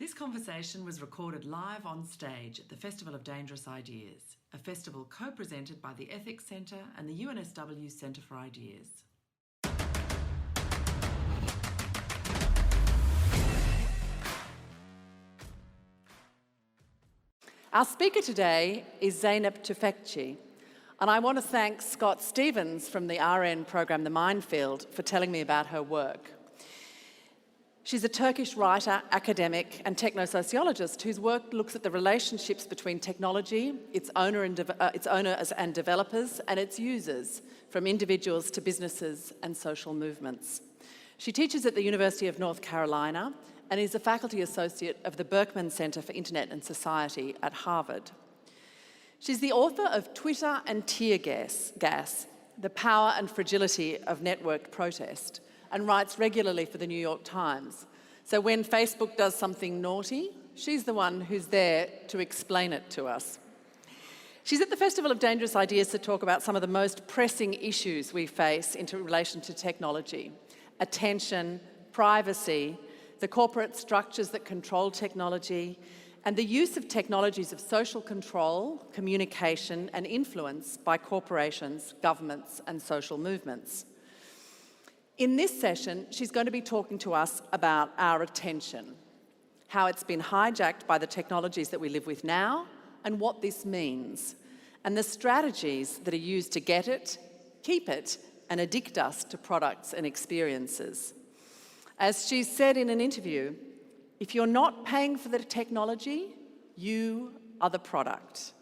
This conversation was recorded live on stage at the Festival of Dangerous Ideas, a festival co-presented by the Ethics Centre and the UNSW Centre for Ideas. Our speaker today is Zeynep Tufekci, and I want to thank Scott Stevens from the RN program The Minefield for telling me about her work. She's a Turkish writer, academic and techno-sociologist whose work looks at the relationships between technology, its owners and developers, and its users, from individuals to businesses and social movements. She teaches at the University of North Carolina and is a faculty associate of the Berkman Center for Internet and Society at Harvard. She's the author of Twitter and Tear Gas, The Power and Fragility of Networked Protest, and writes regularly for the New York Times. So when Facebook does something naughty, she's the one who's there to explain it to us. She's at the Festival of Dangerous Ideas to talk about some of the most pressing issues we face in relation to technology: attention, privacy, the corporate structures that control technology, and the use of technologies of social control, communication, and influence by corporations, governments, and social movements. In this session, she's going to be talking to us about our attention, how it's been hijacked by the technologies that we live with now, and what this means, and the strategies that are used to get it, keep it, and addict us to products and experiences. As she said in an interview, if you're not paying for the technology, you are the product.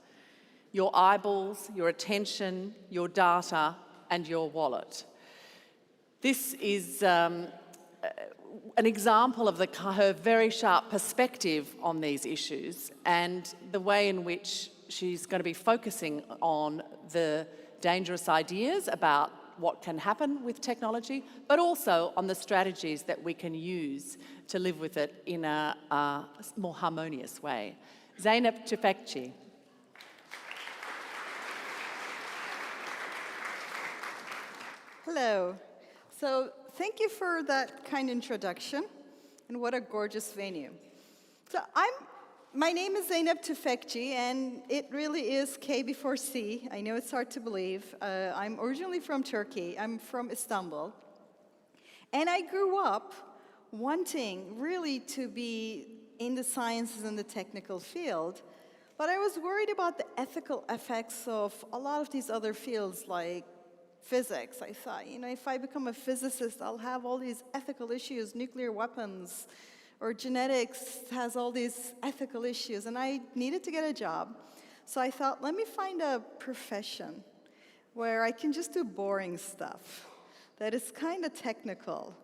Your eyeballs, your attention, your data, and your wallet. This is an example of her very sharp perspective on these issues and the way in which she's going to be focusing on the dangerous ideas about what can happen with technology, but also on the strategies that we can use to live with it in a more harmonious way. Zeynep Tufekci. Hello. So thank you for that kind introduction, and what a gorgeous venue. So my name is Zeynep Tufekci, and it really is K before C. I know it's hard to believe. I'm originally from Turkey. I'm from Istanbul. And I grew up wanting really to be in the sciences and the technical field, but I was worried about the ethical effects of a lot of these other fields like physics. I thought, if I become a physicist, I'll have all these ethical issues, nuclear weapons, or genetics has all these ethical issues, and I needed to get a job. So I thought, let me find a profession where I can just do boring stuff that is kind of technical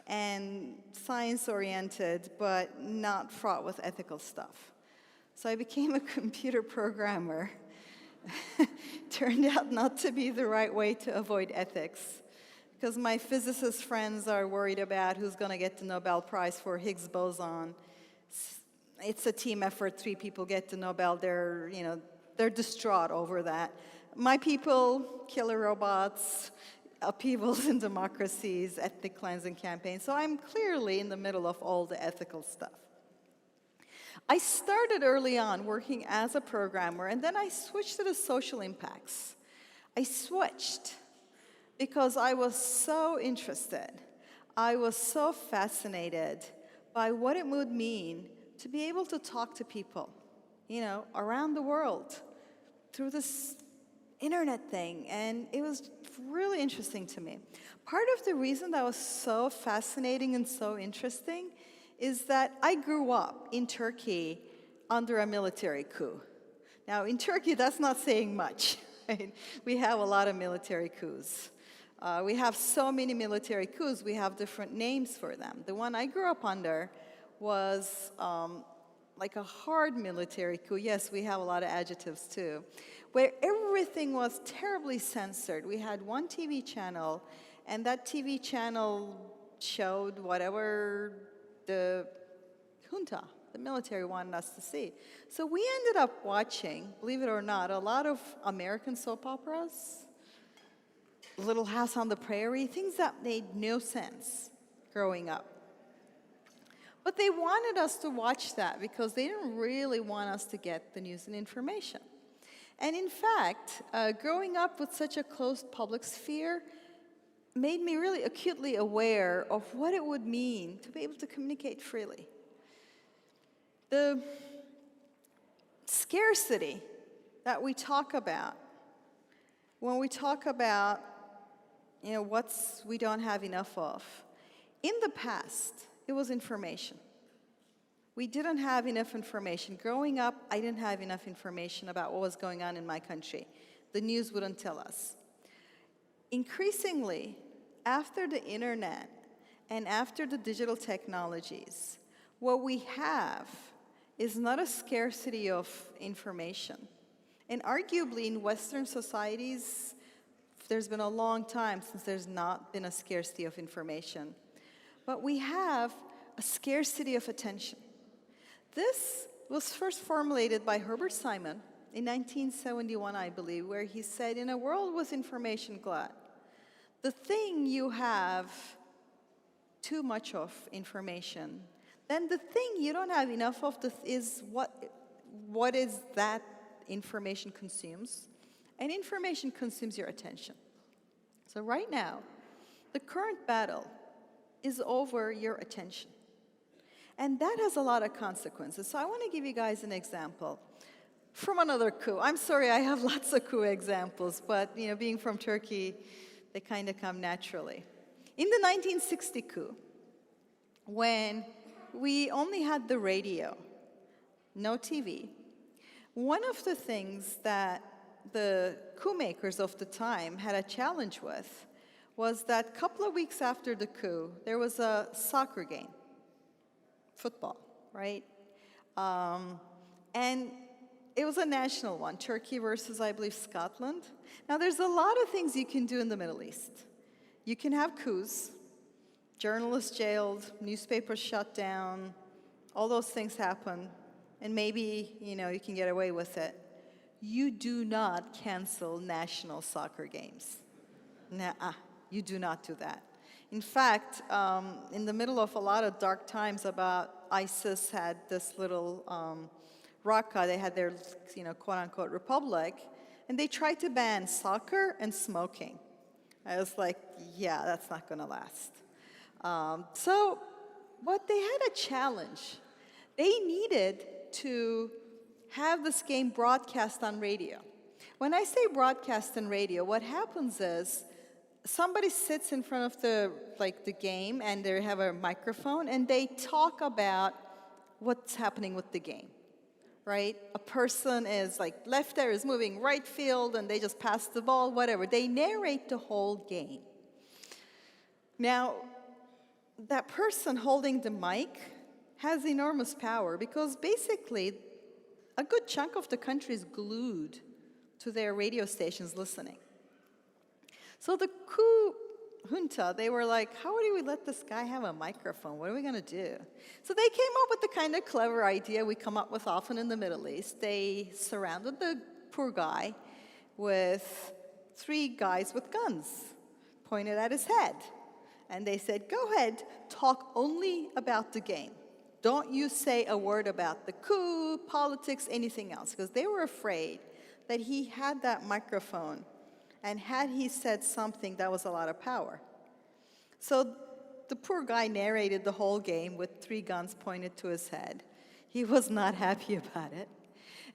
and science-oriented, but not fraught with ethical stuff. So I became a computer programmer. Turned out not to be the right way to avoid ethics, because my physicist friends are worried about who's going to get the Nobel Prize for Higgs boson. It's a team effort. 3 people get the Nobel. They're distraught over that. My people, killer robots, upheavals in democracies, ethnic cleansing campaigns. So I'm clearly in the middle of all the ethical stuff. I started early on working as a programmer, and then I switched to the social impacts. I switched because I was so interested. I was so fascinated by what it would mean to be able to talk to people, around the world through this internet thing, and it was really interesting to me. Part of the reason that was so fascinating and so interesting is that I grew up in Turkey under a military coup. Now, in Turkey, that's not saying much. Right? We have a lot of military coups. We have so many military coups, we have different names for them. The one I grew up under was like a hard military coup. Yes, we have a lot of adjectives too, where everything was terribly censored. We had one TV channel, and that TV channel showed whatever the junta, the military, wanted us to see. So we ended up watching, believe it or not, a lot of American soap operas, Little House on the Prairie, things that made no sense growing up. But they wanted us to watch that because they didn't really want us to get the news and information. And in fact, growing up with such a closed public sphere made me really acutely aware of what it would mean to be able to communicate freely. The scarcity that we talk about when we talk about, what's we don't have enough of. In the past, it was information. We didn't have enough information. Growing up, I didn't have enough information about what was going on in my country. The news wouldn't tell us. Increasingly, after the internet and after the digital technologies, what we have is not a scarcity of information. And arguably in Western societies, there's been a long time since there's not been a scarcity of information. But we have a scarcity of attention. This was first formulated by Herbert Simon in 1971, I believe, where he said, in a world with information glut, the thing you have too much of information, then the thing you don't have enough of is what is that information consumes, and information consumes your attention. So right now, the current battle is over your attention. And that has a lot of consequences. So I want to give you guys an example from another coup. I'm sorry, I have lots of coup examples, but being from Turkey, they kind of come naturally. In the 1960 coup, when we only had the radio, no TV, one of the things that the coup makers of the time had a challenge with was that a couple of weeks after the coup, there was a soccer game, football, right? And it was a national one, Turkey versus, I believe, Scotland. Now, there's a lot of things you can do in the Middle East. You can have coups, journalists jailed, newspapers shut down, all those things happen, and maybe, you can get away with it. You do not cancel national soccer games. Nuh-uh, you do not do that. In fact, in the middle of a lot of dark times about ISIS had this little Raqqa, they had their, quote-unquote republic, and they tried to ban soccer and smoking. I was like, yeah, that's not going to last. So what they had a challenge. They needed to have this game broadcast on radio. When I say broadcast on radio, what happens is somebody sits in front of the game and they have a microphone and they talk about what's happening with the game, right? A person is left there is moving right field and they just pass the ball, whatever. They narrate the whole game. Now, that person holding the mic has enormous power because basically a good chunk of the country is glued to their radio stations listening. So the coup junta, they were like, how do we let this guy have a microphone? What are we going to do? So they came up with the kind of clever idea we come up with often in the Middle East. They surrounded the poor guy with 3 guys with guns pointed at his head. And they said, go ahead, talk only about the game. Don't you say a word about the coup, politics, anything else. Because they were afraid that he had that microphone, and had he said something, that was a lot of power. So the poor guy narrated the whole game with 3 guns pointed to his head. He was not happy about it.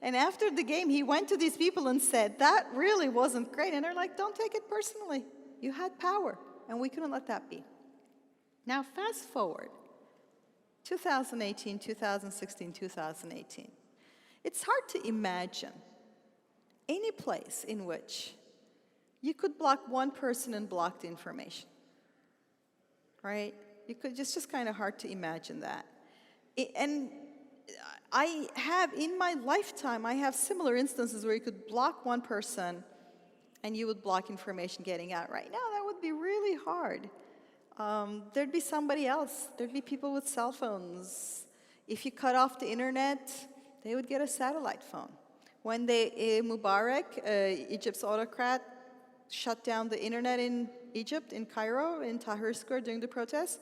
And after the game, he went to these people and said, that really wasn't great. And they're like, don't take it personally. You had power, and we couldn't let that be. Now, fast forward, 2018, 2016, 2018. It's hard to imagine any place in which you could block one person and block the information, right? It's just kind of hard to imagine that. And I have, in my lifetime, I have similar instances where you could block one person and you would block information getting out. Right now, that would be really hard. There'd be somebody else. There'd be people with cell phones. If you cut off the internet, they would get a satellite phone. When Mubarak, Egypt's autocrat, shut down the internet in Egypt, in Cairo, in Tahrir Square during the protests,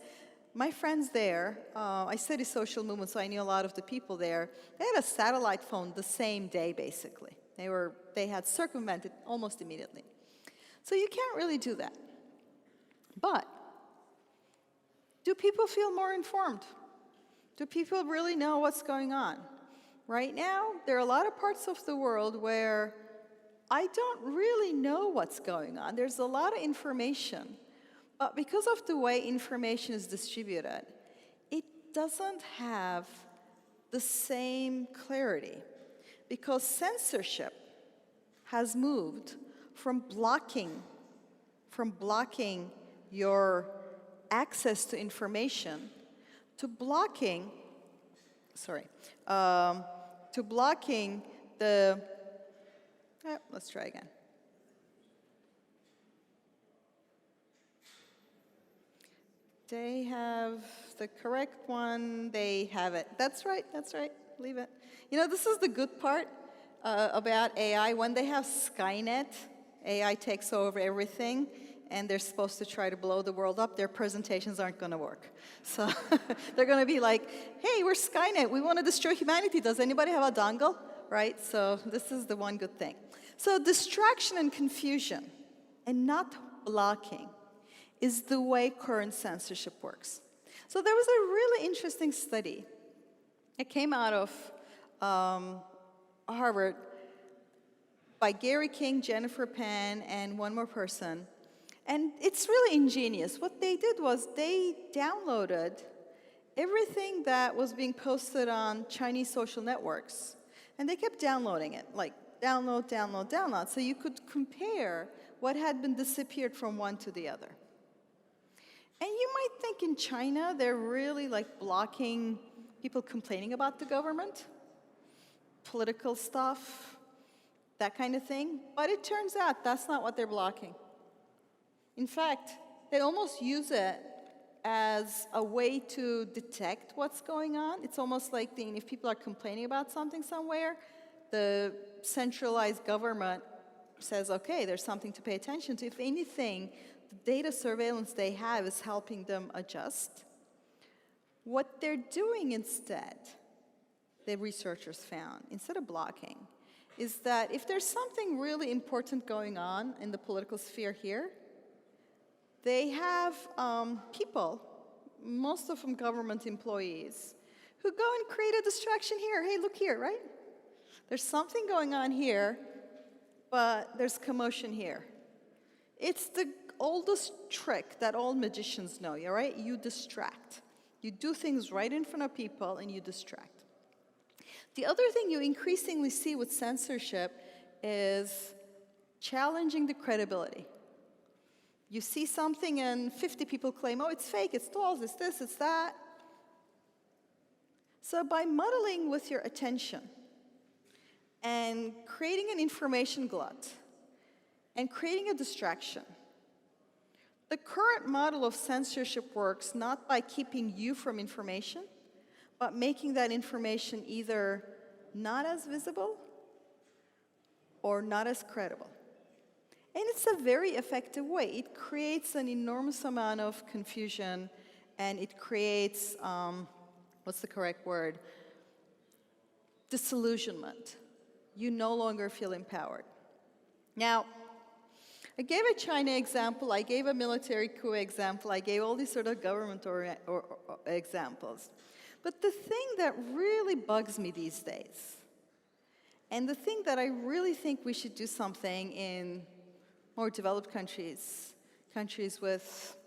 my friends there, I study social movement, so I knew a lot of the people there. They had a satellite phone the same day, basically. They had circumvented almost immediately. So you can't really do that. But do people feel more informed? Do people really know what's going on? Right now, there are a lot of parts of the world where I don't really know what's going on. There's a lot of information, but because of the way information is distributed, it doesn't have the same clarity, because censorship has moved from blocking your access to information to blocking the, let's try again. They have the correct one, they have it. That's right, leave it. You know, this is the good part about AI. When they have Skynet, AI takes over everything, and they're supposed to try to blow the world up, their presentations aren't going to work. So they're going to be like, hey, we're Skynet, we want to destroy humanity. Does anybody have a dongle? Right? So this is the one good thing. So distraction and confusion, and not blocking, is the way current censorship works. So there was a really interesting study. It came out of Harvard by Gary King, Jennifer Pan, and one more person. And it's really ingenious. What they did was they downloaded everything that was being posted on Chinese social networks, and they kept downloading it, like download, download, download, so you could compare what had been disappeared from one to the other. And you might think in China, they're really like blocking people complaining about the government, political stuff, that kind of thing. But it turns out that's not what they're blocking. In fact, they almost use it as a way to detect what's going on. It's almost like if people are complaining about something somewhere, the centralized government says, okay, there's something to pay attention to. If anything, the data surveillance they have is helping them adjust. What they're doing instead, the researchers found, instead of blocking, is that if there's something really important going on in the political sphere here, they have people, most of them government employees, who go and create a distraction here. Hey, look here, right? There's something going on here, but there's commotion here. It's the oldest trick that all magicians know, right? You distract. You do things right in front of people and you distract. The other thing you increasingly see with censorship is challenging the credibility. You see something and 50 people claim, oh, it's fake, it's false, it's this, it's that. So by muddling with your attention and creating an information glut and creating a distraction, the current model of censorship works not by keeping you from information, but making that information either not as visible or not as credible. And it's a very effective way. It creates an enormous amount of confusion, and it creates, what's the correct word? Disillusionment. You no longer feel empowered. Now, I gave a China example, I gave a military coup example, I gave all these sort of government examples. But the thing that really bugs me these days, and the thing that I really think we should do something in more developed countries, countries with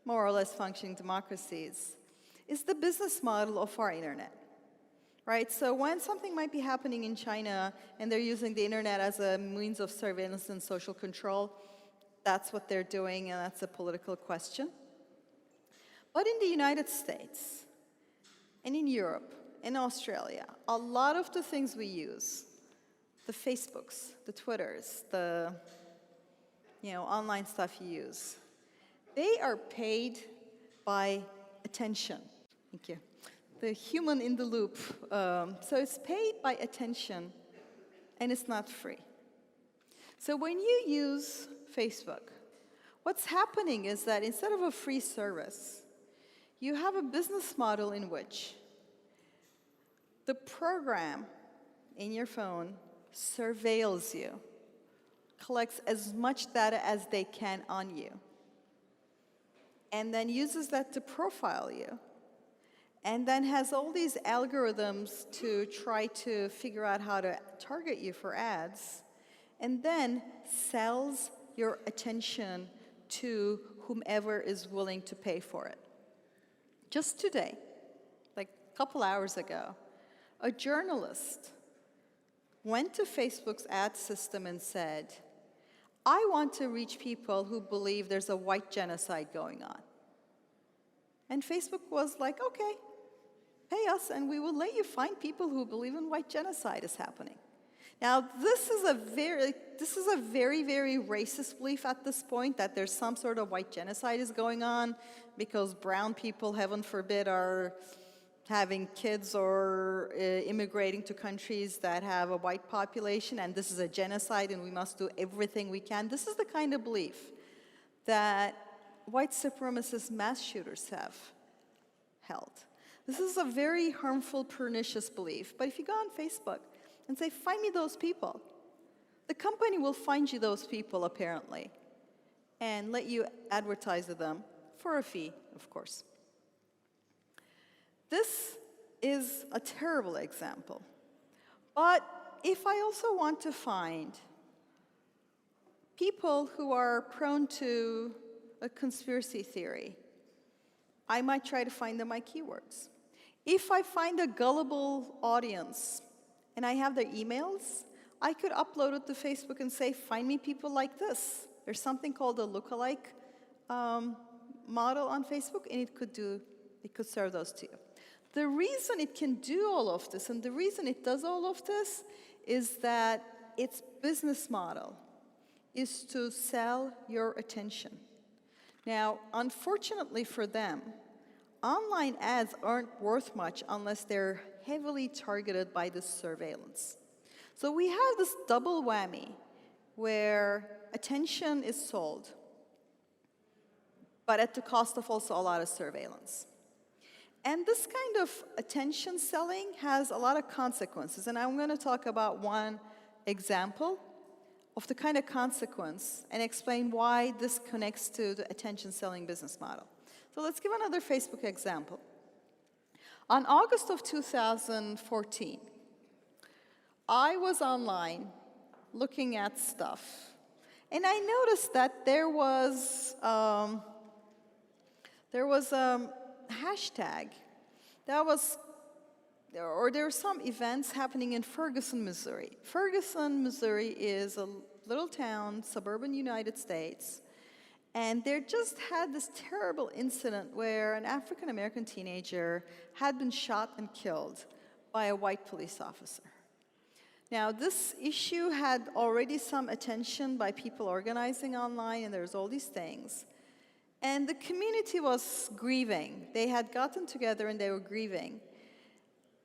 more or less functioning democracies, is the business model of our internet, right? So when something might be happening in China and they're using the internet as a means of surveillance and social control, that's what they're doing, and that's a political question. But in the United States, and in Europe, in Australia, a lot of the things we use, the Facebooks, the Twitters, the online stuff you use, they are paid by attention. Thank you. The human in the loop. So it's paid by attention, and it's not free. So when you use Facebook, what's happening is that instead of a free service, you have a business model in which the program in your phone surveils you, collects as much data as they can on you, and then uses that to profile you, and then has all these algorithms to try to figure out how to target you for ads, and then sells your attention to whomever is willing to pay for it. Just today, like a couple hours ago, a journalist went to Facebook's ad system and said, I want to reach people who believe there's a white genocide going on. And Facebook was like, okay, pay us and we will let you find people who believe in white genocide is happening. Now, this is a very, very racist belief at this point, that there's some sort of white genocide is going on because brown people, heaven forbid, are having kids or immigrating to countries that have a white population, and this is a genocide and we must do everything we can. This is the kind of belief that white supremacist mass shooters have held. This is a very harmful, pernicious belief. But if you go on Facebook and say, find me those people, the company will find you those people, apparently, and let you advertise to them for a fee, of course. This is a terrible example. But if I also want to find people who are prone to a conspiracy theory, I might try to find them by keywords. If I find a gullible audience and I have their emails, I could upload it to Facebook and say, find me people like this. There's something called a lookalike model on Facebook, and it could serve those to you. The reason it can do all of this, and the reason it does all of this, is that its business model is to sell your attention. Now, unfortunately for them, online ads aren't worth much unless they're heavily targeted by this surveillance. So we have this double whammy where attention is sold, but at the cost of also a lot of surveillance. And this kind of attention selling has a lot of consequences, and I'm going to talk about one example of the kind of consequence and explain why this connects to the attention selling business model. So let's give another Facebook example. On August of 2014, I was online looking at stuff, and I noticed that there was a hashtag that was, or there were some events happening in Ferguson, Missouri. Ferguson, Missouri is a little town, suburban United States, and there just had this terrible incident where an African-American teenager had been shot and killed by a white police officer. Now, this issue had already some attention by people organizing online, and there's all these things. And the community was grieving. They had gotten together and they were grieving.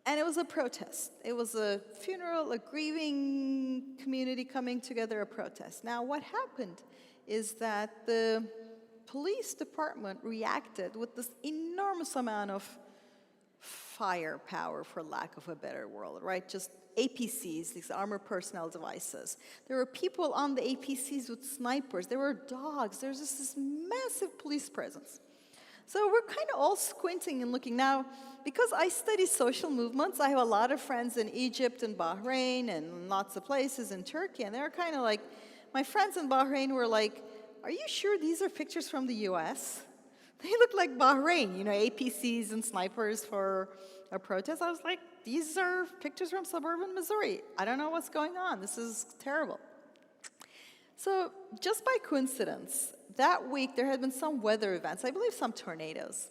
And it was a protest. It was a funeral, a grieving community coming together, a protest. Now, what happened is that the police department reacted with this enormous amount of firepower, for lack of a better word, right? Just APCs, these armored personnel devices. There were people on the APCs with snipers. There were dogs. There's just this massive police presence. So we're kind of all squinting and looking. Now, because I study social movements, I have a lot of friends in Egypt and Bahrain and lots of places in Turkey, and they're kind of like, my friends in Bahrain were like, are you sure these are pictures from the US? They look like Bahrain, you know, APCs and snipers for a protest. I was like, these are pictures from suburban Missouri. I don't know what's going on. This is terrible. So just by coincidence, that week there had been some weather events, I believe some tornadoes.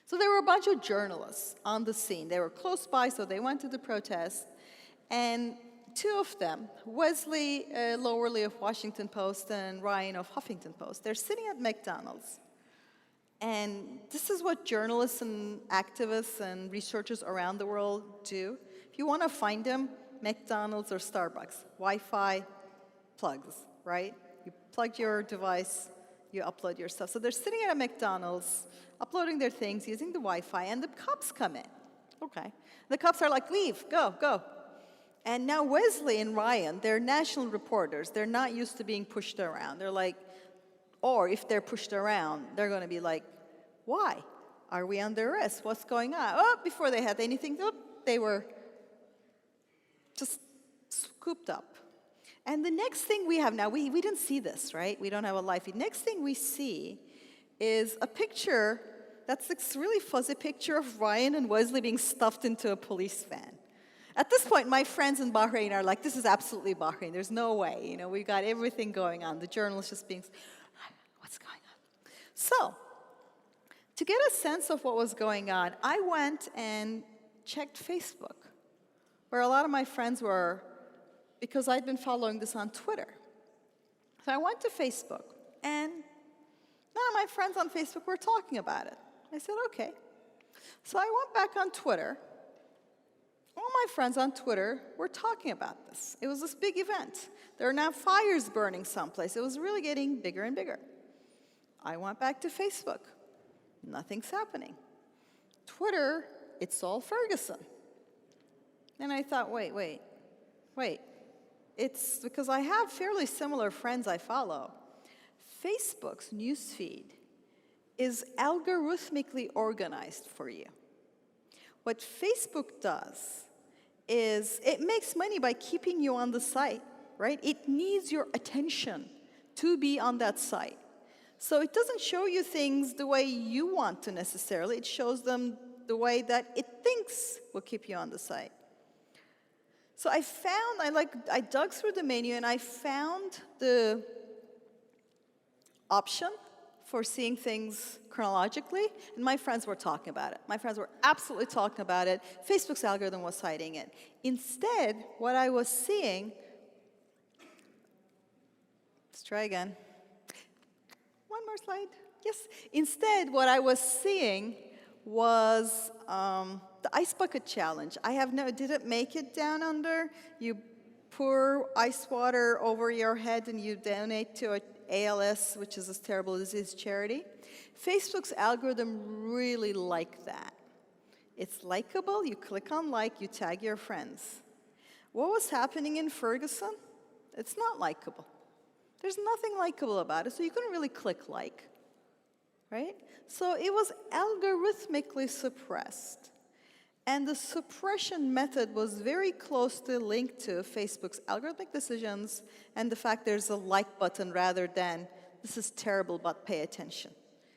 So there were a bunch of journalists on the scene. They were close by, so they went to the protest. And two of them, Wesley Lowerly of Washington Post and Ryan of Huffington Post, they're sitting at McDonald's. And this is what journalists and activists and researchers around the world do. If you want to find them, McDonald's or Starbucks, Wi-Fi plugs, right? You plug your device, you upload your stuff. So they're sitting at a McDonald's, uploading their things, using the Wi-Fi, and the cops come in. Okay. The cops are like, leave, go, go. And now Wesley and Ryan, they're national reporters. They're not used to being pushed around. They're like, or if they're pushed around, they're going to be like, why? Are we under arrest? What's going on? Oh, before they had anything, they were just scooped up. And the next thing we have now, we didn't see this, right? We don't have a live feed. Next thing we see is a picture, that's this really fuzzy picture of Ryan and Wesley being stuffed into a police van. At this point, my friends in Bahrain are like, this is absolutely Bahrain. There's no way. You know, we've got everything going on. The journalist just being, what's going on? So, to get a sense of what was going on, I went and checked Facebook, where a lot of my friends were, because I'd been following this on Twitter. So I went to Facebook, and none of my friends on Facebook were talking about it. I said, okay. So I went back on Twitter. All my friends on Twitter were talking about this. It was this big event. There are now fires burning someplace. It was really getting bigger and bigger. I went back to Facebook. Nothing's happening. Twitter, it's all Ferguson. And I thought, wait. It's because I have fairly similar friends I follow. Facebook's newsfeed is algorithmically organized for you. What Facebook does is it makes money by keeping you on the site, right? It needs your attention to be on that site. So it doesn't show you things the way you want to necessarily. It shows them the way that it thinks will keep you on the site. So I dug through the menu and I found the option for seeing things chronologically, and my friends were talking about it. My friends were absolutely talking about it. Facebook's algorithm was hiding it. Instead, what I was seeing, let's try again. One more slide. Yes. Instead, what I was seeing was the ice bucket challenge. Did it make it down under? You pour ice water over your head and you donate to a ALS, which is a terrible disease charity. Facebook's algorithm really liked that. It's likable, you click on like, you tag your friends. What was happening in Ferguson? It's not likable. There's nothing likable about it, so you couldn't really click like, right? So it was algorithmically suppressed. And the suppression method was very closely linked to Facebook's algorithmic decisions and the fact there's a like button rather than this is terrible but pay attention.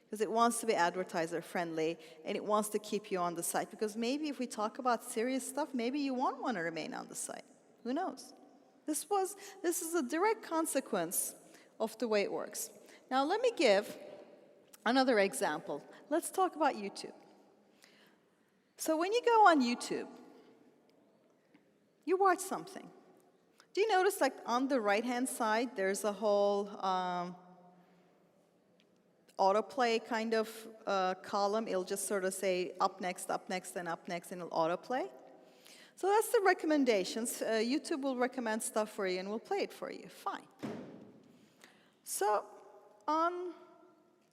Because it wants to be advertiser friendly and it wants to keep you on the site. Because maybe if we talk about serious stuff, maybe you won't want to remain on the site. Who knows? This is a direct consequence of the way it works. Now let me give another example. Let's talk about YouTube. So when you go on YouTube, you watch something. Do you notice like on the right-hand side, there's a whole autoplay kind of column. It'll just sort of say up next, and up next, and it'll autoplay. So that's the recommendations. YouTube will recommend stuff for you and will play it for you. Fine. So on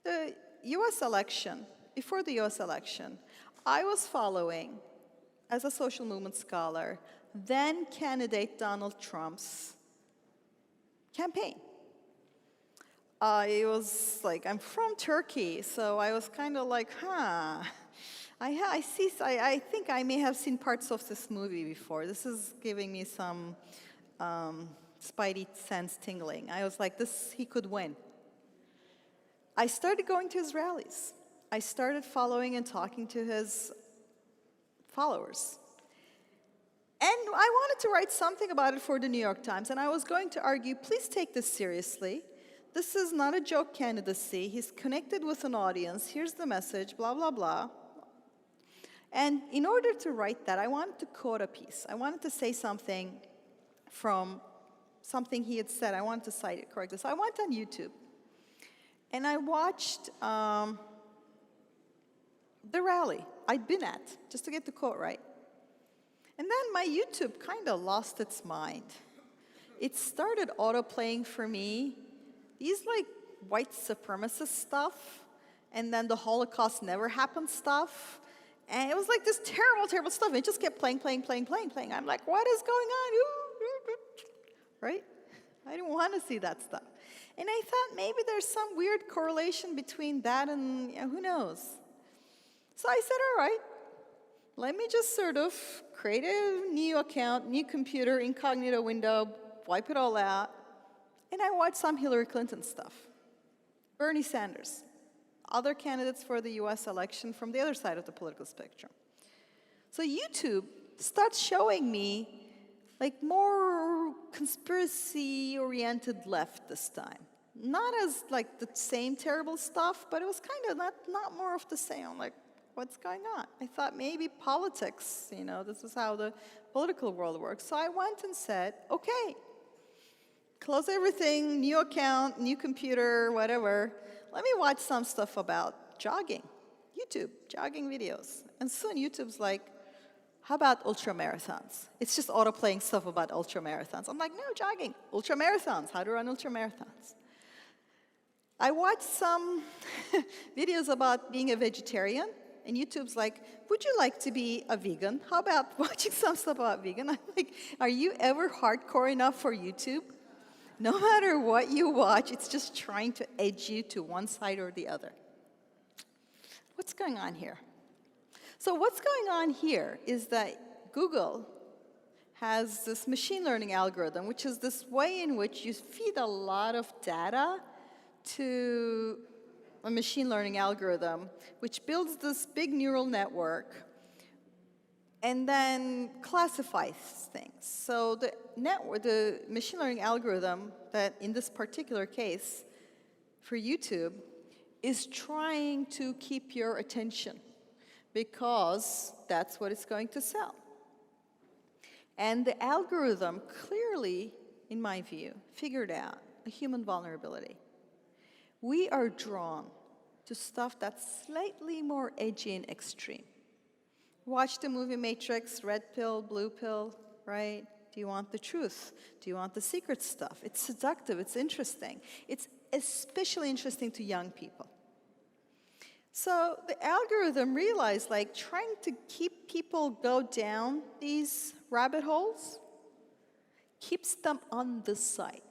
the US election, before the US election, I was following, as a social movement scholar, then candidate Donald Trump's campaign. It was like, I'm from Turkey, so I was kind of like, I think I may have seen parts of this movie before. This is giving me some spidey sense tingling. I was like, he could win. I started going to his rallies. I started following and talking to his followers. And I wanted to write something about it for the New York Times, and I was going to argue, please take this seriously. This is not a joke candidacy. He's connected with an audience. Here's the message, blah, blah, blah. And in order to write that, I wanted to quote a piece. I wanted to say something from something he had said. I wanted to cite it correctly. So I went on YouTube, and I watched the rally I'd been at, just to get the quote right. And then my YouTube kind of lost its mind. It started auto-playing for me these like white supremacist stuff, and then the Holocaust never happened stuff. And it was like this terrible, terrible stuff. It just kept playing. I'm like, what is going on? Right? I didn't want to see that stuff. And I thought maybe there's some weird correlation between that and who knows. So I said, all right, let me just sort of create a new account, new computer, incognito window, wipe it all out. And I watched some Hillary Clinton stuff. Bernie Sanders, other candidates for the US election from the other side of the political spectrum. So YouTube starts showing me like more conspiracy-oriented left this time. Not as like the same terrible stuff, but it was kind of not more of the same. I'm like, what's going on? I thought maybe politics, this is how the political world works. So I went and said, okay, close everything, new account, new computer, whatever. Let me watch some stuff about jogging, YouTube, jogging videos. And soon YouTube's like, how about ultramarathons? It's just auto-playing stuff about ultramarathons. I'm like, no, jogging, ultramarathons, how to run ultramarathons. I watched some videos about being a vegetarian, and YouTube's like, would you like to be a vegan? How about watching some stuff about vegan? I'm like, are you ever hardcore enough for YouTube? No matter what you watch, it's just trying to edge you to one side or the other. What's going on here? So what's going on here is that Google has this machine learning algorithm, which is this way in which you feed a lot of data to a machine learning algorithm, which builds this big neural network and then classifies things. So the machine learning algorithm that in this particular case for YouTube is trying to keep your attention because that's what it's going to sell. And the algorithm clearly, in my view, figured out a human vulnerability. We are drawn to stuff that's slightly more edgy and extreme. Watch the movie Matrix, red pill, blue pill, right? Do you want the truth? Do you want the secret stuff? It's seductive, it's interesting. It's especially interesting to young people. So the algorithm realized, like, trying to keep people go down these rabbit holes keeps them on the site.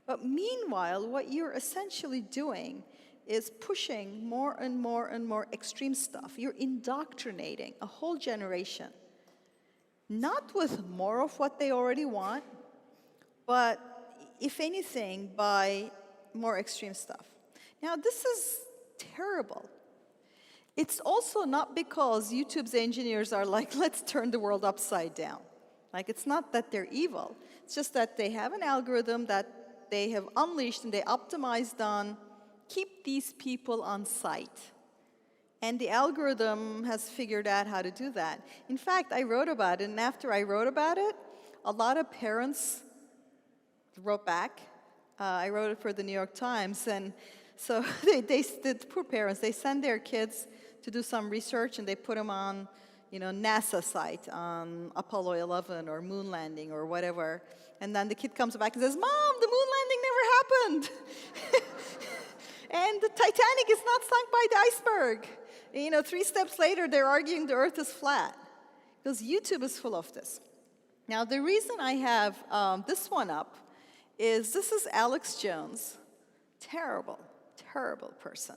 But meanwhile, what you're essentially doing is pushing more and more and more extreme stuff. You're indoctrinating a whole generation, not with more of what they already want, but if anything, by more extreme stuff. Now, this is terrible. It's also not because YouTube's engineers are like, let's turn the world upside down. Like, it's not that they're evil. It's just that they have an algorithm that they have unleashed and they optimized on keep these people on site. And the algorithm has figured out how to do that. In fact, I wrote about it, and after I wrote about it, a lot of parents wrote back. I wrote it for the New York Times, and so the poor parents, they send their kids to do some research, and they put them on, NASA site, on Apollo 11 or moon landing or whatever. And then the kid comes back and says, Mom, the moon landing never happened. And the Titanic is not sunk by the iceberg. 3 steps later, they're arguing the Earth is flat. Because YouTube is full of this. Now, the reason I have this one up is this is Alex Jones. Terrible, terrible person.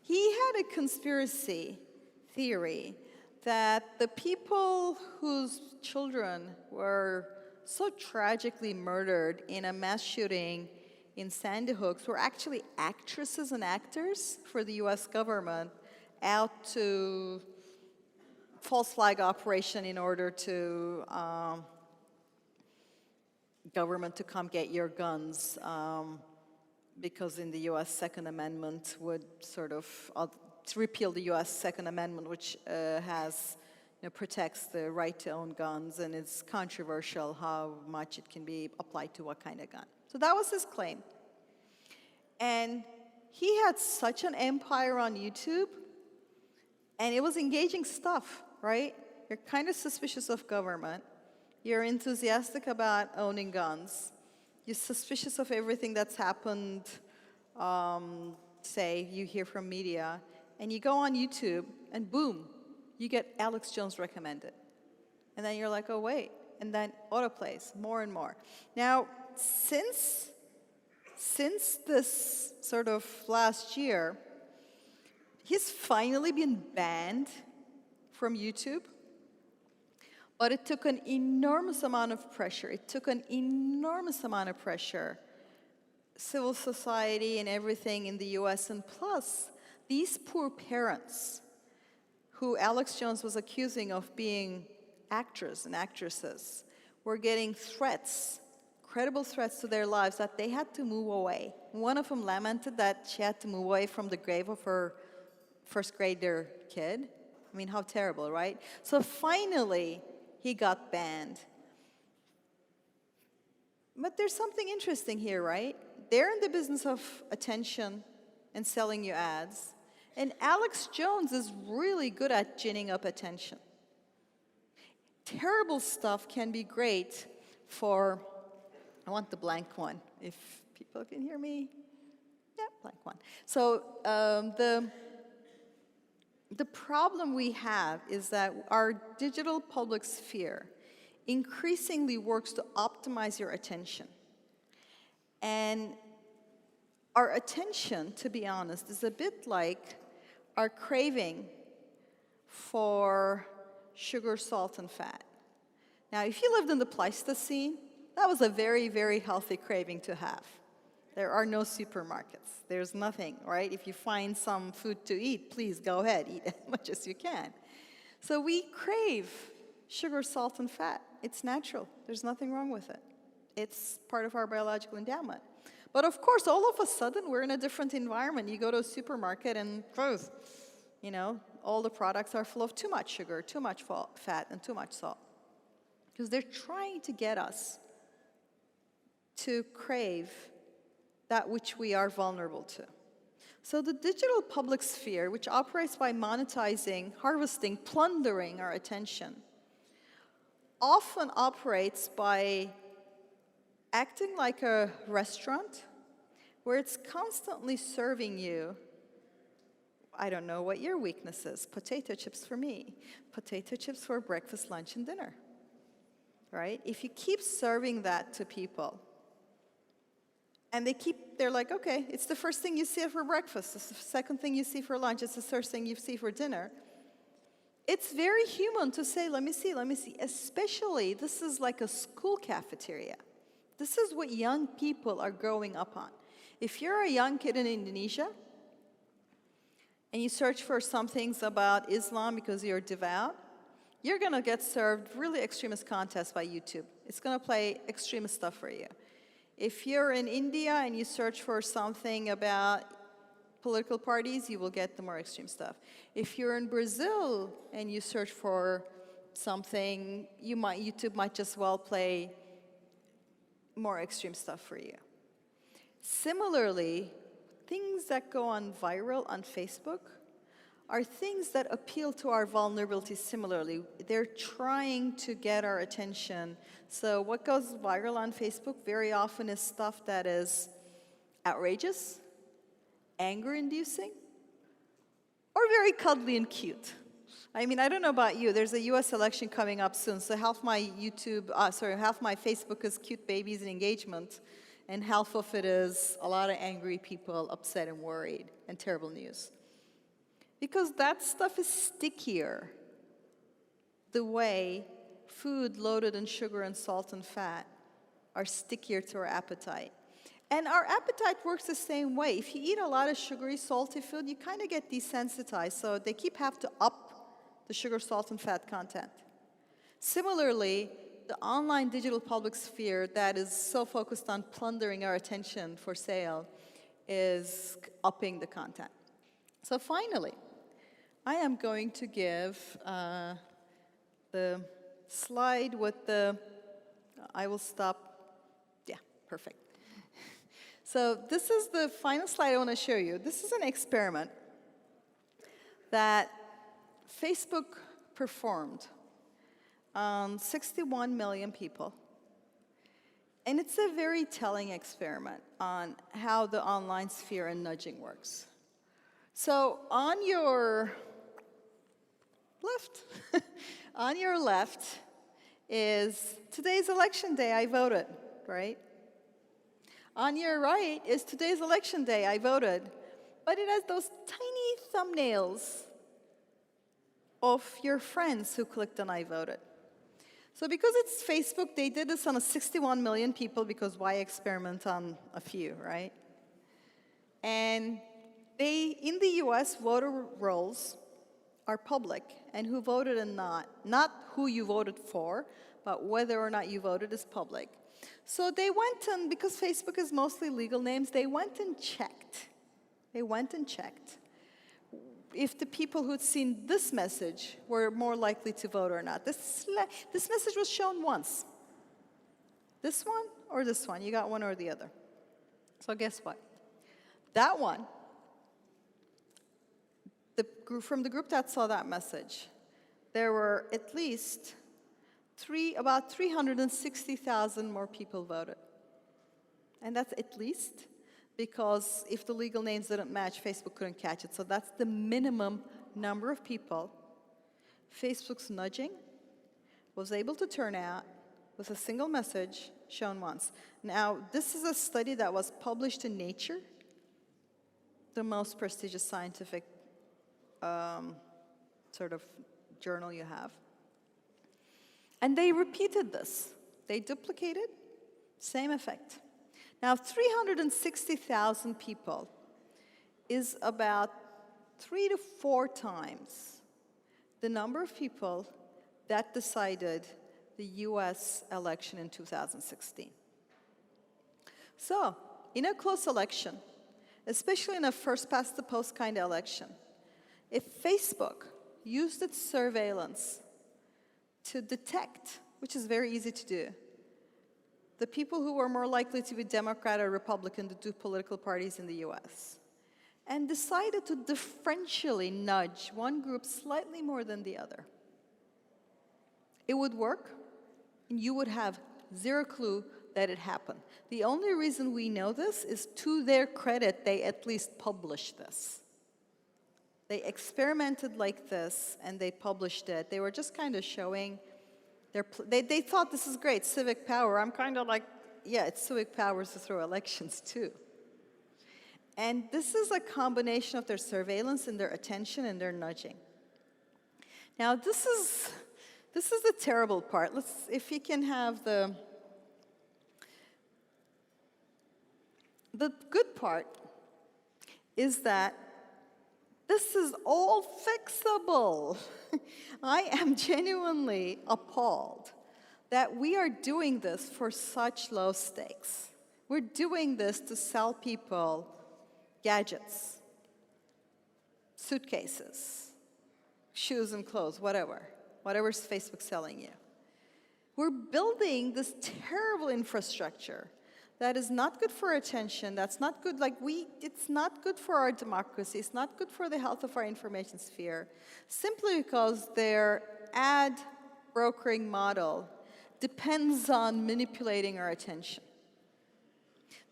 He had a conspiracy theory that the people whose children were so tragically murdered in a mass shooting in Sandy Hook were actually actresses and actors for the US government out to false flag operation in order to government to come get your guns because in the US Second Amendment would sort of to repeal the US Second Amendment, which protects the right to own guns, and it's controversial how much it can be applied to what kind of gun. So that was his claim. And he had such an empire on YouTube, and it was engaging stuff, right? You're kind of suspicious of government. You're enthusiastic about owning guns. You're suspicious of everything that's happened say you hear from media, and you go on YouTube, and boom, you get Alex Jones recommended. And then you're like, oh, wait. And then autoplays more and more. Now, since this sort of last year, he's finally been banned from YouTube. But it took an enormous amount of pressure. Civil society and everything in the US, and plus, these poor parents who Alex Jones was accusing of being actors and actresses were getting threats, credible threats to their lives, that they had to move away. One of them lamented that she had to move away from the grave of her first grader kid. I mean, how terrible, right? So finally, he got banned. But there's something interesting here, right? They're in the business of attention and selling you ads. And Alex Jones is really good at ginning up attention. Terrible stuff can be great for, I want the blank one, if people can hear me. Yeah, blank one. So the problem we have is that our digital public sphere increasingly works to optimize your attention. And our attention, to be honest, is a bit like our craving for sugar, salt, and fat. Now, if you lived in the Pleistocene, that was a very, very healthy craving to have. There are no supermarkets. There's nothing, right? If you find some food to eat, please go ahead, eat as much as you can. So we crave sugar, salt, and fat. It's natural. There's nothing wrong with it. It's part of our biological endowment. But of course, all of a sudden, we're in a different environment. You go to a supermarket and, you know, all the products are full of too much sugar, too much fat, and too much salt. Because they're trying to get us to crave that which we are vulnerable to. So the digital public sphere, which operates by monetizing, harvesting, plundering our attention, often operates by acting like a restaurant where it's constantly serving you, I don't know what your weakness is, potato chips for me, potato chips for breakfast, lunch, and dinner, right? If you keep serving that to people, and they're like, okay, it's the first thing you see for breakfast, it's the second thing you see for lunch, it's the first thing you see for dinner. It's very human to say, let me see. Especially, this is like a school cafeteria. This is what young people are growing up on. If you're a young kid in Indonesia, and you search for some things about Islam because you're devout, you're gonna get served really extremist content by YouTube. It's gonna play extremist stuff for you. If you're in India and you search for something about political parties, you will get the more extreme stuff. If you're in Brazil and you search for something, YouTube might just well play more extreme stuff for you. Similarly, things that go on viral on Facebook are things that appeal to our vulnerabilities similarly. They're trying to get our attention. So what goes viral on Facebook very often is stuff that is outrageous, anger-inducing, or very cuddly and cute. I mean, I don't know about you. There's a US election coming up soon, so half my Facebook is cute babies and engagement, and half of it is a lot of angry people, upset and worried, and terrible news. Because that stuff is stickier the way food loaded in sugar and salt and fat are stickier to our appetite. And our appetite works the same way. If you eat a lot of sugary, salty food, you kind of get desensitized, so they have to up the sugar, salt, and fat content. Similarly, the online digital public sphere that is so focused on plundering our attention for sale is upping the content. So finally, I am going to give the slide with the, I will stop, yeah, perfect. So this is the final slide I want to show you. This is an experiment that Facebook performed on 61 million people. And it's a very telling experiment on how the online sphere and nudging works. So on your left, is today's election day, I voted, right? On your right is today's election day, I voted. But it has those tiny thumbnails of your friends who clicked on I voted. So because it's Facebook, they did this on 61 million people, because why experiment on a few, right? And in the US, voter rolls are public, and who voted and not who you voted for, but whether or not you voted is public. So they went and, because Facebook is mostly legal names, they went and checked. If the people who'd seen this message were more likely to vote or not. This message was shown once. This one or this one? You got one or the other. So guess what? That one, from the group that saw that message, there were at least about 360,000 more people voted. And that's at least, because if the legal names didn't match, Facebook couldn't catch it. So that's the minimum number of people Facebook's nudging was able to turn out with a single message shown once. Now, this is a study that was published in Nature, the most prestigious scientific sort of journal you have. And they repeated this. They duplicated, same effect. Now, 360,000 people is about 3 to 4 times the number of people that decided the US election in 2016. So, in a close election, especially in a first-past-the-post kind of election, if Facebook used its surveillance to detect, which is very easy to do, the people who were more likely to be Democrat or Republican, the two political parties in the US, and decided to differentially nudge one group slightly more than the other, it would work, and you would have zero clue that it happened. The only reason we know this is, to their credit, they at least published this. They experimented like this, and they published it. They were just kind of showing they thought, this is great, civic power. I'm kind of like, yeah, it's civic powers to throw elections too. And this is a combination of their surveillance and their attention and their nudging. Now, this is the terrible part. If you can have the good part is that this is all fixable. I am genuinely appalled that we are doing this for such low stakes. We're doing this to sell people gadgets, suitcases, shoes and clothes, whatever's Facebook selling you. We're building this terrible infrastructure that is not good for attention, that's not good, it's not good for our democracy, it's not good for the health of our information sphere, simply because their ad brokering model depends on manipulating our attention.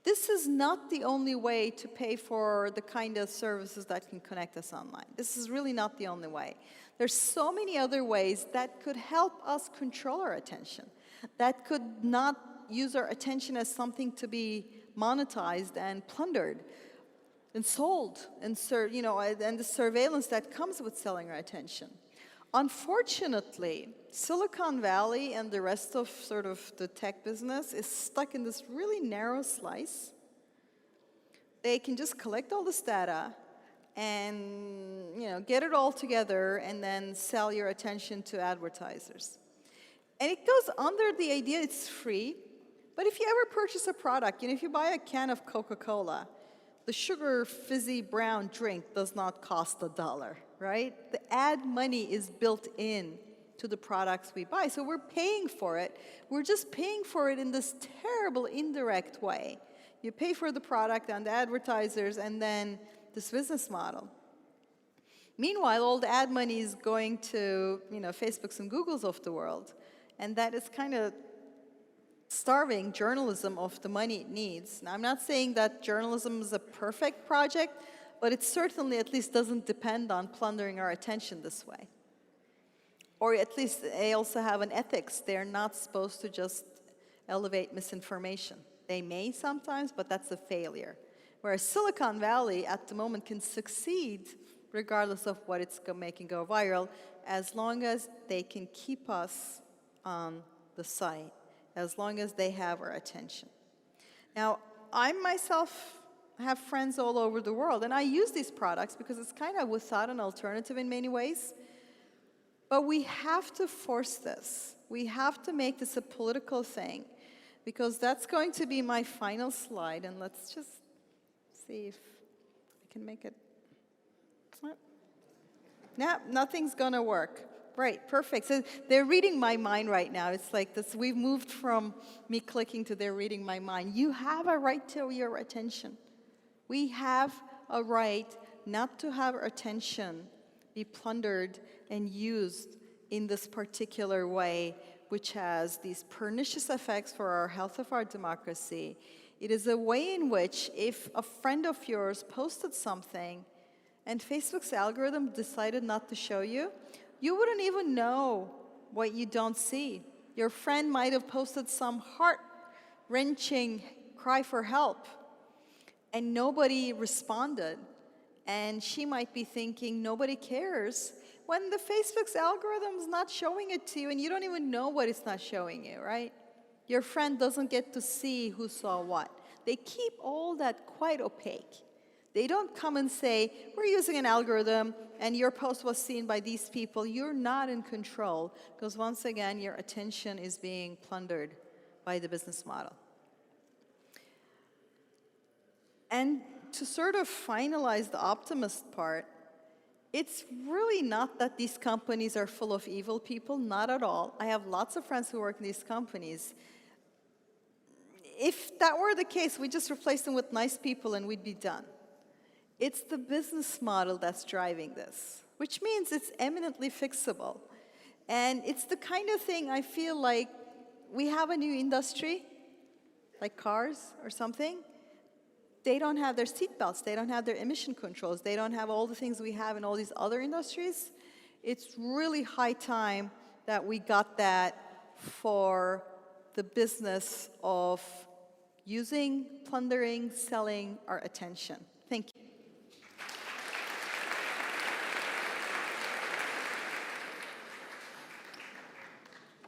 This is not the only way to pay for the kind of services that can connect us online. This is really not the only way. There's so many other ways that could help us control our attention, that could not use our attention as something to be monetized and plundered and sold, and the surveillance that comes with selling our attention. Unfortunately, Silicon Valley and the rest of sort of the tech business is stuck in this really narrow slice. They can just collect all this data and get it all together and then sell your attention to advertisers. And it goes under the idea it's free. But if you ever purchase a product, if you buy a can of Coca-Cola, the sugar fizzy brown drink does not cost $1, right? The ad money is built in to the products we buy. So we're paying for it. We're just paying for it in this terrible indirect way. You pay for the product and the advertisers and then this business model. Meanwhile, all the ad money is going to Facebooks and Googles of the world. And that is kind of starving journalism of the money it needs. Now, I'm not saying that journalism is a perfect project, but it certainly at least doesn't depend on plundering our attention this way. Or at least they also have an ethics. They're not supposed to just elevate misinformation. They may sometimes, but that's a failure. Whereas Silicon Valley at the moment can succeed regardless of what it's making go viral, as long as they can keep us on the site, as long as they have our attention. Now, I myself have friends all over the world, and I use these products because it's kind of without an alternative in many ways. But we have to force this. We have to make this a political thing, because that's going to be my final slide, and let's just see if I can make it. No, nothing's going to work. Right, perfect. So they're reading my mind right now. It's like this. We've moved from me clicking to they're reading my mind. You have a right to your attention. We have a right not to have our attention be plundered and used in this particular way, which has these pernicious effects for our health of our democracy. It is a way in which if a friend of yours posted something and Facebook's algorithm decided not to show you, you wouldn't even know what you don't see. Your friend might have posted some heart-wrenching cry for help, and nobody responded. And she might be thinking, nobody cares, when the Facebook's algorithm is not showing it to you, and you don't even know what it's not showing you, right? Your friend doesn't get to see who saw what. They keep all that quite opaque. They don't come and say, we're using an algorithm, and your post was seen by these people. You're not in control, because once again, your attention is being plundered by the business model. And to sort of finalize the optimist part, it's really not that these companies are full of evil people, not at all. I have lots of friends who work in these companies. If that were the case, we'd just replace them with nice people and we'd be done. It's the business model that's driving this, which means it's eminently fixable. And it's the kind of thing I feel like we have a new industry, like cars or something. They don't have their seat belts, they don't have their emission controls, they don't have all the things we have in all these other industries. It's really high time that we got that for the business of using, plundering, selling our attention. Thank you.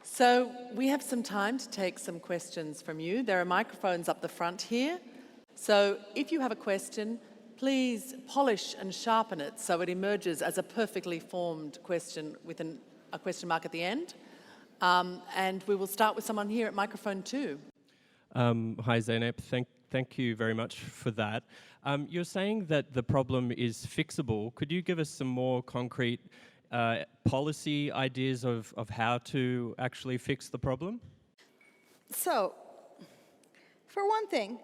So we have some time to take some questions from you. There are microphones up the front here. So if you have a question, please polish and sharpen it so it emerges as a perfectly formed question with a question mark at the end. And we will start with someone here at microphone 2. Hi, Zeynep. Thank you very much for that. You're saying that the problem is fixable. Could you give us some more concrete policy ideas of how to actually fix the problem? So, for one thing,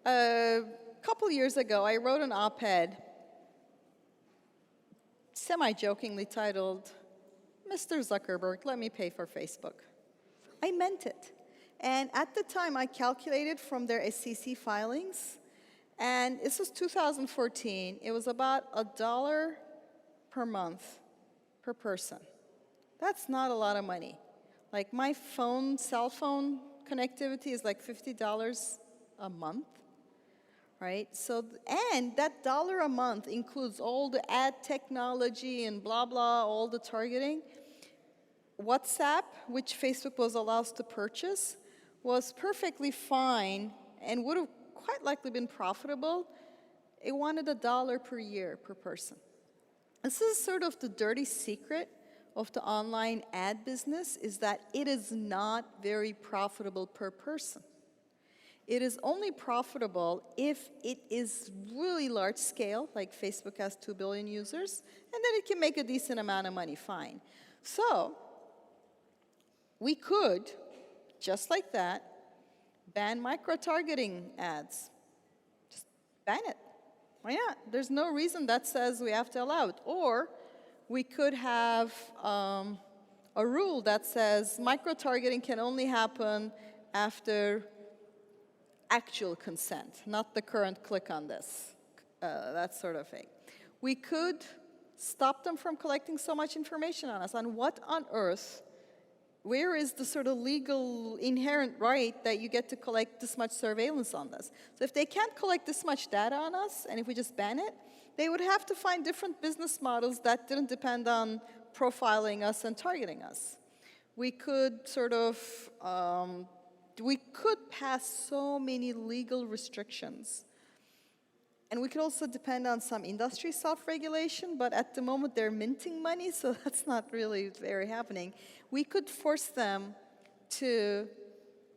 a couple years ago, I wrote an op-ed, semi-jokingly titled, Mr. Zuckerberg, let me pay for Facebook. I meant it. And at the time, I calculated from their SEC filings, and this was 2014. It was about $1 per month per person. That's not a lot of money. Like my cell phone connectivity is like $50 a month, right? So, and that $1 a month includes all the ad technology and blah, blah, all the targeting. WhatsApp, which Facebook was allowed to purchase, was perfectly fine and would have quite likely been profitable. It wanted $1 per year per person. This is sort of the dirty secret of the online ad business, is that it is not very profitable per person. It is only profitable if it is really large scale, like Facebook has 2 billion users, and then it can make a decent amount of money, fine. So we could, just like that, ban micro-targeting ads. Just ban it. Why not? There's no reason that says we have to allow it. Or we could have a rule that says micro-targeting can only happen after actual consent, not the current click on this, that sort of thing. We could stop them from collecting so much information on us. On what on earth, where is the sort of legal inherent right that you get to collect this much surveillance on this? So if they can't collect this much data on us, and if we just ban it, they would have to find different business models that didn't depend on profiling us and targeting us. We could sort of, we could pass so many legal restrictions. And we could also depend on some industry self-regulation, but at the moment they're minting money, so that's not really very happening. We could force them to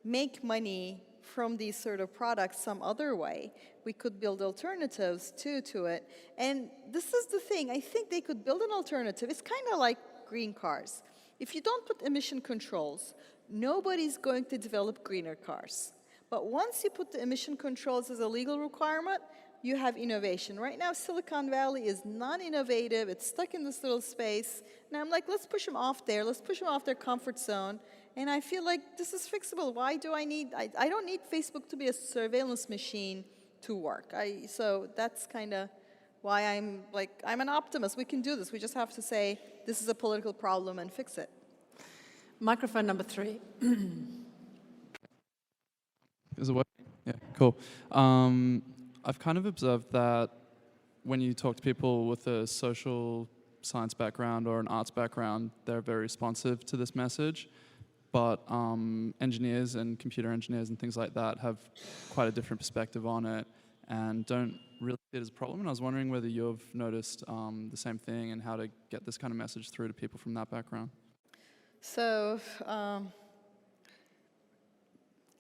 make money from these sort of products some other way. We could build alternatives too to it. And this is the thing, I think they could build an alternative. It's kind of like green cars. If you don't put emission controls, nobody's going to develop greener cars. But once you put the emission controls as a legal requirement, you have innovation. Right now, Silicon Valley is non-innovative. It's stuck in this little space. And I'm like, let's push them off there. Let's push them off their comfort zone. And I feel like this is fixable. Why do I need, I don't need Facebook to be a surveillance machine to work. So that's kind of why I'm like, I'm an optimist. We can do this. We just have to say, this is a political problem and fix it. Microphone number 3. Is it working? Yeah, cool. I've kind of observed that when you talk to people with a social science background or an arts background, they're very responsive to this message. But engineers and computer engineers and things like that have quite a different perspective on it and don't really see it as a problem. And I was wondering whether you've noticed the same thing and how to get this kind of message through to people from that background. So,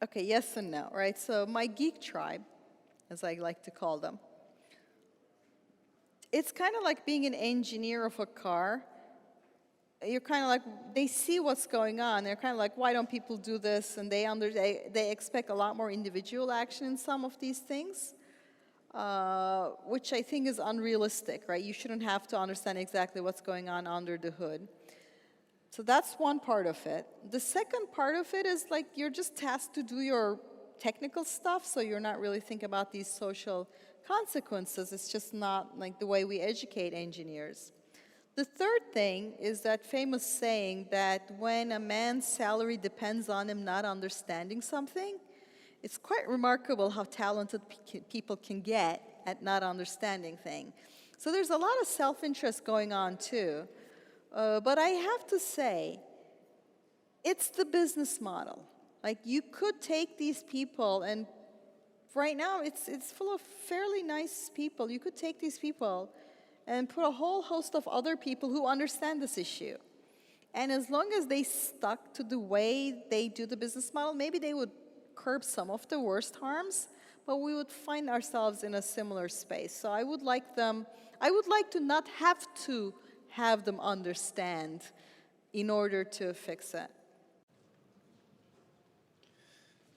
okay, yes and no, right? So my geek tribe, as I like to call them, it's kind of like being an engineer of a car. You're kind of like, they see what's going on. They're kind of like, why don't people do this? And they expect a lot more individual action in some of these things, which I think is unrealistic, right? You shouldn't have to understand exactly what's going on under the hood. So that's one part of it. The second part of it is like you're just tasked to do your technical stuff, so you're not really thinking about these social consequences. It's just not like the way we educate engineers. The third thing is that famous saying that when a man's salary depends on him not understanding something, it's quite remarkable how talented people can get at not understanding things. So there's a lot of self-interest going on too. But I have to say, it's the business model. Like, you could take these people, and right now it's full of fairly nice people. You could take these people and put a whole host of other people who understand this issue. And as long as they stuck to the way they do the business model, maybe they would curb some of the worst harms, but we would find ourselves in a similar space. So I would like to not have them understand in order to fix it.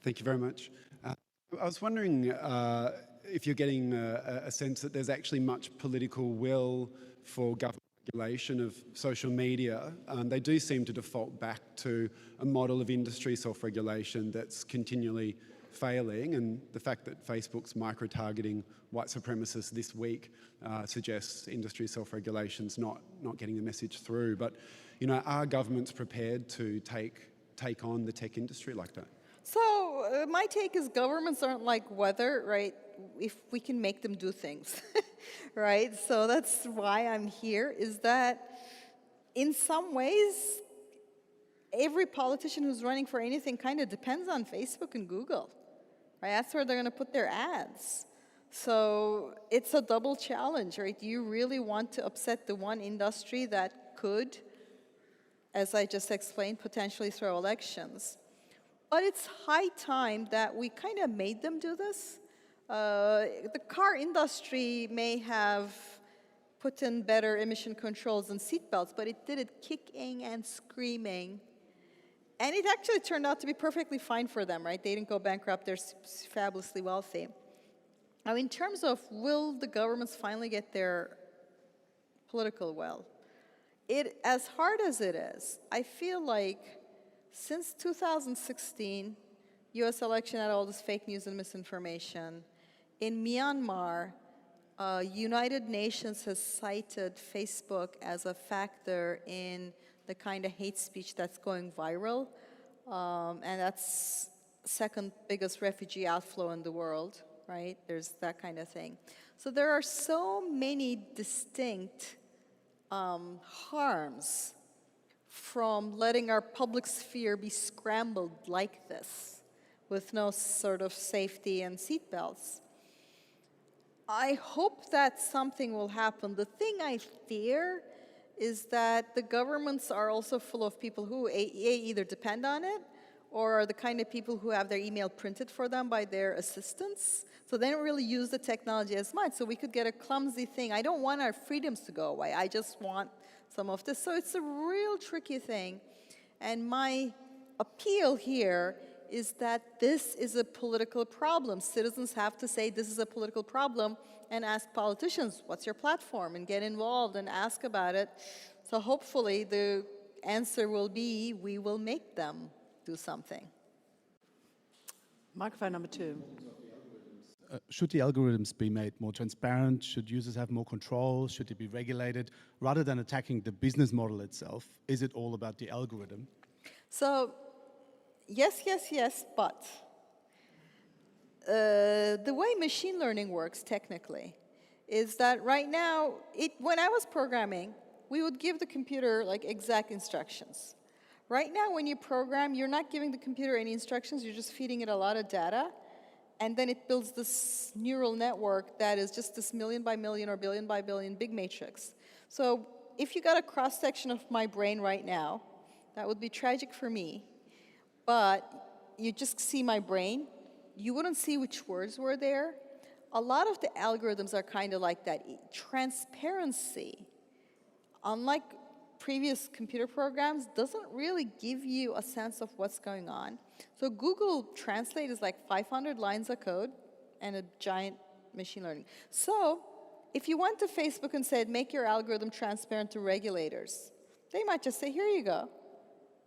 Thank you very much. I was wondering if you're getting a sense that there's actually much political will for government regulation of social media. They do seem to default back to a model of industry self-regulation that's continually failing, and the fact that Facebook's micro-targeting white supremacists this week suggests industry self-regulation's not getting the message through. But, you know, are governments prepared to take on the tech industry like that? So my take is governments aren't like weather, right? If we can make them do things, right? So that's why I'm here, is that in some ways, every politician who's running for anything kind of depends on Facebook and Google, right? That's where they're going to put their ads. So it's a double challenge, right? Do you really want to upset the one industry that could, as I just explained, potentially throw elections? But it's high time that we kind of made them do this. The car industry may have put in better emission controls and seatbelts, but it did it kicking and screaming. And it actually turned out to be perfectly fine for them, right? They didn't go bankrupt. They're fabulously wealthy. Now, in terms of will the governments finally get their political will, as hard as it is, I feel like since 2016, US election had all this fake news and misinformation. In Myanmar, United Nations has cited Facebook as a factor in the kind of hate speech that's going viral. And that's second biggest refugee outflow in the world, right? There's that kind of thing. So there are so many distinct harms from letting our public sphere be scrambled like this with no sort of safety and seatbelts. I hope that something will happen. The thing I fear is that the governments are also full of people who either depend on it or are the kind of people who have their email printed for them by their assistants. So they don't really use the technology as much. So we could get a clumsy thing. I don't want our freedoms to go away. I just want some of this. So it's a real tricky thing. And my appeal here is that this is a political problem. Citizens have to say this is a political problem and ask politicians, what's your platform? And get involved and ask about it. So hopefully the answer will be, we will make them do something. Microphone number 2. Should the algorithms be made more transparent? Should users have more control? Should they be regulated? Rather than attacking the business model itself, is it all about the algorithm? So, yes, but the way machine learning works technically is that right now, when I was programming, we would give the computer like exact instructions. Right now, when you program, you're not giving the computer any instructions, you're just feeding it a lot of data, and then it builds this neural network that is just this million by million or billion by billion big matrix. So if you got a cross-section of my brain right now, that would be tragic for me, but you just see my brain, you wouldn't see which words were there. A lot of the algorithms are kind of like that. Transparency, unlike previous computer programs, doesn't really give you a sense of what's going on. So Google Translate is like 500 lines of code and a giant machine learning. So if you went to Facebook and said, make your algorithm transparent to regulators, they might just say, here you go.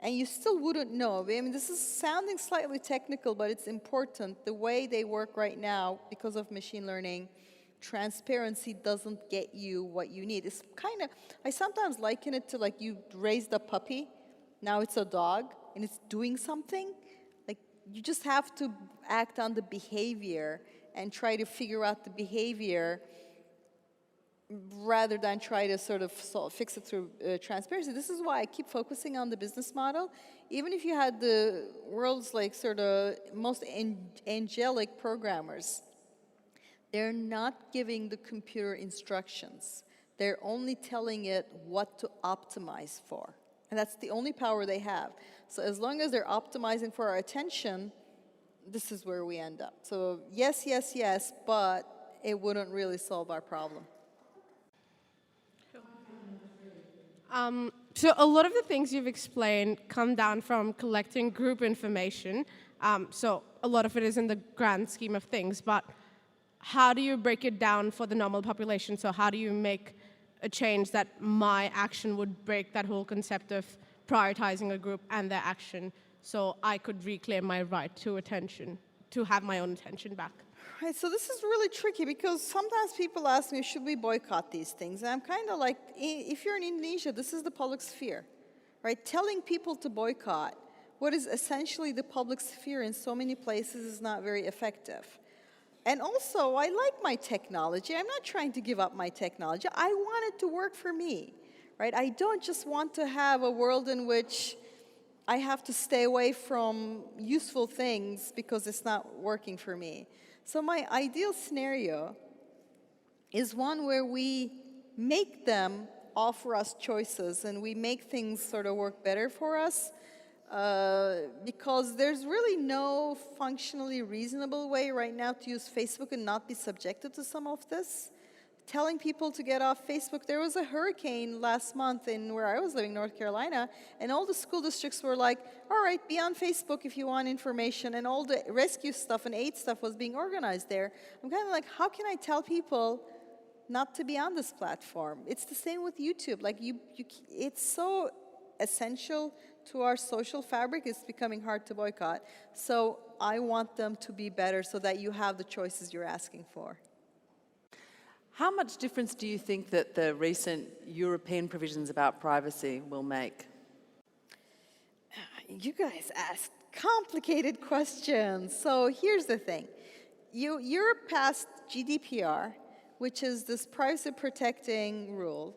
And you still wouldn't know. I mean, this is sounding slightly technical, but it's important. The way they work right now, because of machine learning, transparency doesn't get you what you need. It's kind of, I sometimes liken it to like you raised a puppy, now it's a dog, and it's doing something. Like, you just have to act on the behavior and try to figure out the behavior rather than try to sort of fix it through transparency. This is why I keep focusing on the business model. Even if you had the world's like sort of most angelic programmers, they're not giving the computer instructions. They're only telling it what to optimize for. And that's the only power they have. So as long as they're optimizing for our attention, this is where we end up. So yes, but it wouldn't really solve our problem. So a lot of the things you've explained come down from collecting group information. So a lot of it is in the grand scheme of things, but how do you break it down for the normal population? So how do you make a change that my action would break that whole concept of prioritizing a group and their action so I could reclaim my right to attention, to have my own attention back? Right, so this is really tricky because sometimes people ask me, should we boycott these things? And I'm kind of like, if you're in Indonesia, this is the public sphere, right? Telling people to boycott what is essentially the public sphere in so many places is not very effective. And also, I like my technology. I'm not trying to give up my technology. I want it to work for me, right? I don't just want to have a world in which I have to stay away from useful things because it's not working for me. So my ideal scenario is one where we make them offer us choices and we make things sort of work better for us because there's really no functionally reasonable way right now to use Facebook and not be subjected to some of this. Telling people to get off Facebook. There was a hurricane last month in where I was living, North Carolina, and all the school districts were like, all right, be on Facebook if you want information, and all the rescue stuff and aid stuff was being organized there. I'm kind of like, how can I tell people not to be on this platform? It's the same with YouTube. Like, it's so essential to our social fabric, it's becoming hard to boycott. So I want them to be better so that you have the choices you're asking for. How much difference do you think that the recent European provisions about privacy will make? You guys ask complicated questions. So here's the thing. Europe passed GDPR, which is this privacy protecting rule.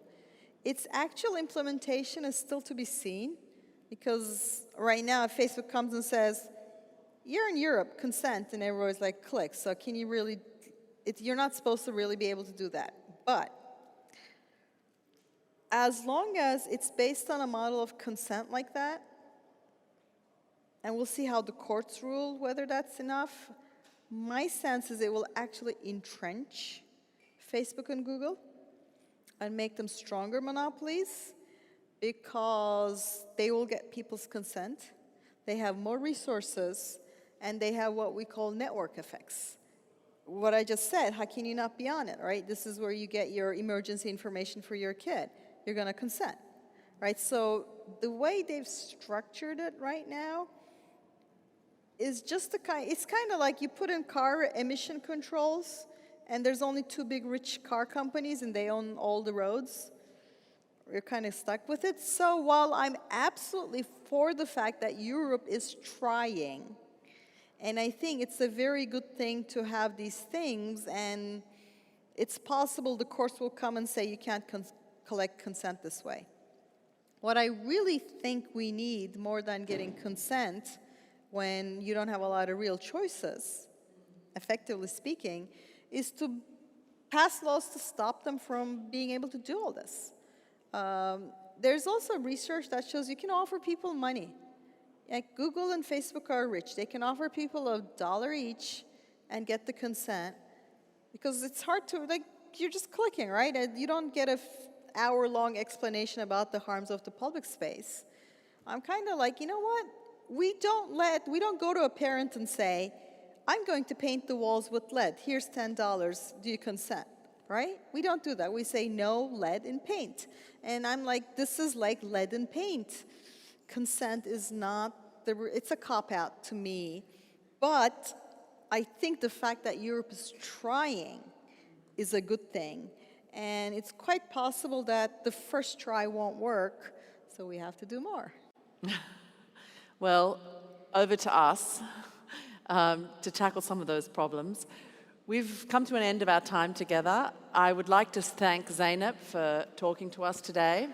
Its actual implementation is still to be seen, because right now if Facebook comes and says, you're in Europe, consent, and everybody's like, click. So can you really, you're not supposed to really be able to do that. But as long as it's based on a model of consent like that, and we'll see how the courts rule whether that's enough, my sense is it will actually entrench Facebook and Google and make them stronger monopolies, because they will get people's consent, they have more resources, and they have what we call network effects. What I just said, how can you not be on it, right? This is where you get your emergency information for your kid. You're going to consent, right? So the way they've structured it right now is just it's kind of like you put in car emission controls, and there's only two big rich car companies, and they own all the roads. We're kind of stuck with it. So while I'm absolutely for the fact that Europe is trying, and I think it's a very good thing to have these things, and it's possible the courts will come and say you can't collect consent this way. What I really think we need, more than getting consent when you don't have a lot of real choices, effectively speaking, is to pass laws to stop them from being able to do all this. There's also research that shows you can offer people money. Like Google and Facebook are rich. They can offer people $1 each and get the consent, because it's hard to, like, you're just clicking, right? And you don't get an hour-long explanation about the harms of the public space. I'm kind of like, you know what? We don't go to a parent and say, I'm going to paint the walls with lead. Here's $10. Do you consent? Right? We don't do that. We say no lead in paint. And I'm like, this is like lead in paint. Consent is not, it's a cop-out to me. But I think the fact that Europe is trying is a good thing. And it's quite possible that the first try won't work, so we have to do more. Well, over to us to tackle some of those problems. We've come to an end of our time together. I would like to thank Zeynep for talking to us today.